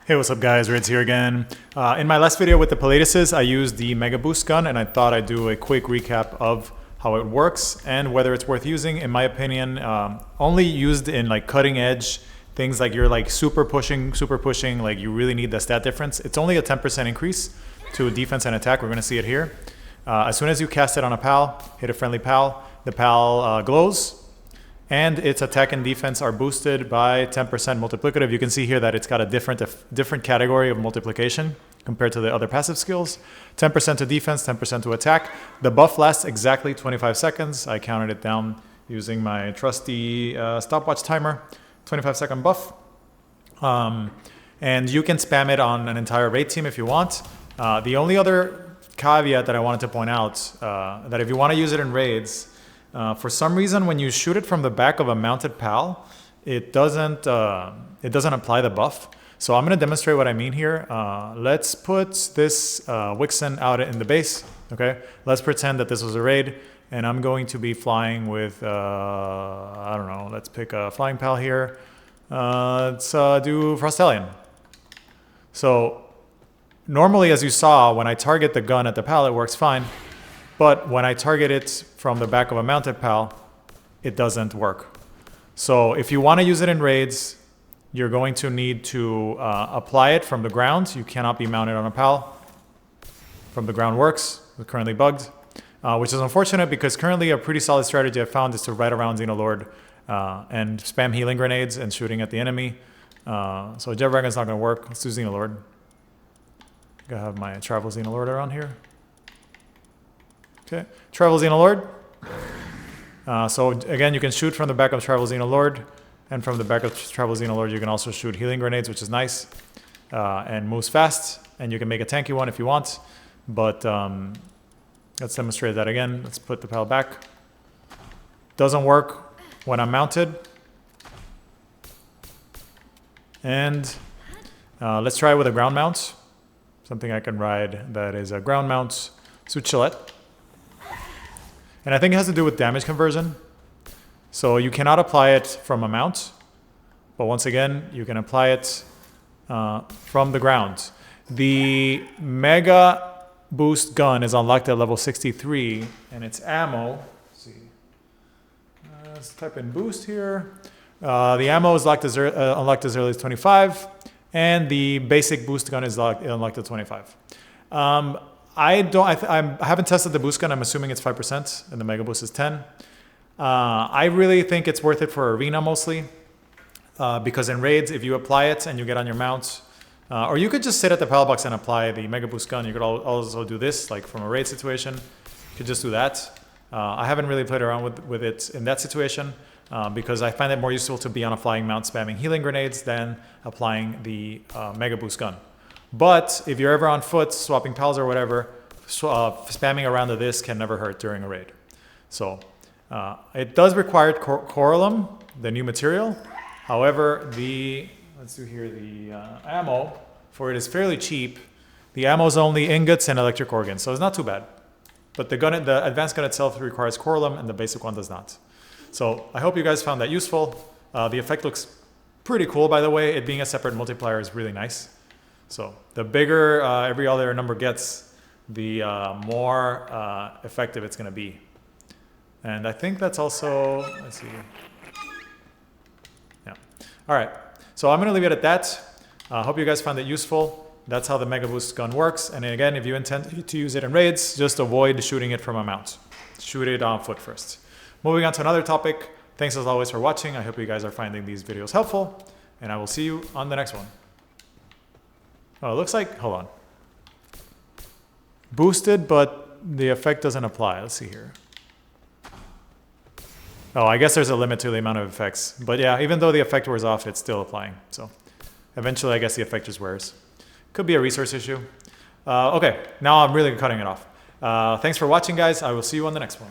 Hey, what's up guys, Rids here again. In my last video with the Palladiuses, I used the Megaboost Gun and I thought I'd do a quick recap of how it works and whether it's worth using. In my opinion, only used in like cutting edge things, like you're like super pushing, like you really need the stat difference. It's only a 10% increase to defense and attack. We're gonna see it here. As soon as you cast it on a pal, hit a friendly pal, the pal glows, and its attack and defense are boosted by 10% multiplicative. You can see here that it's got a different category of multiplication compared to the other passive skills. 10% to defense, 10% to attack. The buff lasts exactly 25 seconds. I counted it down using my trusty stopwatch timer. 25-second buff. And you can spam it on an entire raid team if you want. The only other caveat that I wanted to point out, that if you want to use it in raids, for some reason, when you shoot it from the back of a mounted pal, it doesn't apply the buff. So I'm going to demonstrate what I mean here. Let's put this Wixen out in the base. Okay, let's pretend that this was a raid, and I'm going to be flying with I don't know. Let's pick a flying pal here. Let's do Frostallion. So normally, as you saw, when I target the gun at the pal, it works fine. But when I target it from the back of a mounted pal, it doesn't work. So if you want to use it in raids, you're going to need to apply it from the ground. You cannot be mounted on a pal. From the ground works. It's currently bugged, which is unfortunate because currently a pretty solid strategy I found is to ride around Xenolord and spam healing grenades and shooting at the enemy. So Jet Dragon's not going to work. Let's do Xenolord. I gotta have my travel Xenolord around here. Okay, Travel Xenolord. So again, you can shoot from the back of Travel Xenolord, and from the back of Travel Xenolord, you can also shoot healing grenades, which is nice, and moves fast, and you can make a tanky one if you want, but let's demonstrate that again. Let's put the pal back. Doesn't work when I'm mounted. And let's try it with a ground mount, something I can ride that is a ground mount Suchilette. And I think it has to do with damage conversion. So you cannot apply it from a mount, but once again, you can apply it from the ground. The Megaboost Gun is unlocked at level 63, and its ammo, let's see, let's type in boost here. The ammo is unlocked as early as 25, and the basic boost gun is unlocked at 25. I haven't tested the boost gun. I'm assuming it's 5% and the Mega Boost is 10. I really think it's worth it for arena mostly, because in raids, if you apply it and you get on your mount, or you could just sit at the pal box and apply the Mega Boost gun. You could also do this, like from a raid situation. You could just do that. I haven't really played around with it in that situation, because I find it more useful to be on a flying mount spamming healing grenades than applying the Mega Boost gun. But if you're ever on foot, swapping pals or whatever, spamming around to this can never hurt during a raid. So it does require Coralum, the new material. However, let's do here, the ammo for it is fairly cheap. The ammo is only ingots and electric organs, so it's not too bad. But the advanced gun itself requires Coralum, and the basic one does not. So I hope you guys found that useful. The effect looks pretty cool, by the way. It being a separate multiplier is really nice. So the bigger every other number gets, the more effective it's going to be. And I think that's also, let's see. Yeah. All right. So I'm going to leave it at that. Hope you guys found it useful. That's how the Mega Boost Gun works. And again, if you intend to use it in raids, just avoid shooting it from a mount. Shoot it on foot first. Moving on to another topic. Thanks as always for watching. I hope you guys are finding these videos helpful. And I will see you on the next one. Oh, it looks like, hold on. Boosted, but the effect doesn't apply. Let's see here. Oh, I guess there's a limit to the amount of effects. But yeah, even though the effect wears off, it's still applying. So eventually, I guess the effect just wears. Could be a resource issue. Okay, now I'm really cutting it off. Thanks for watching, guys. I will see you on the next one.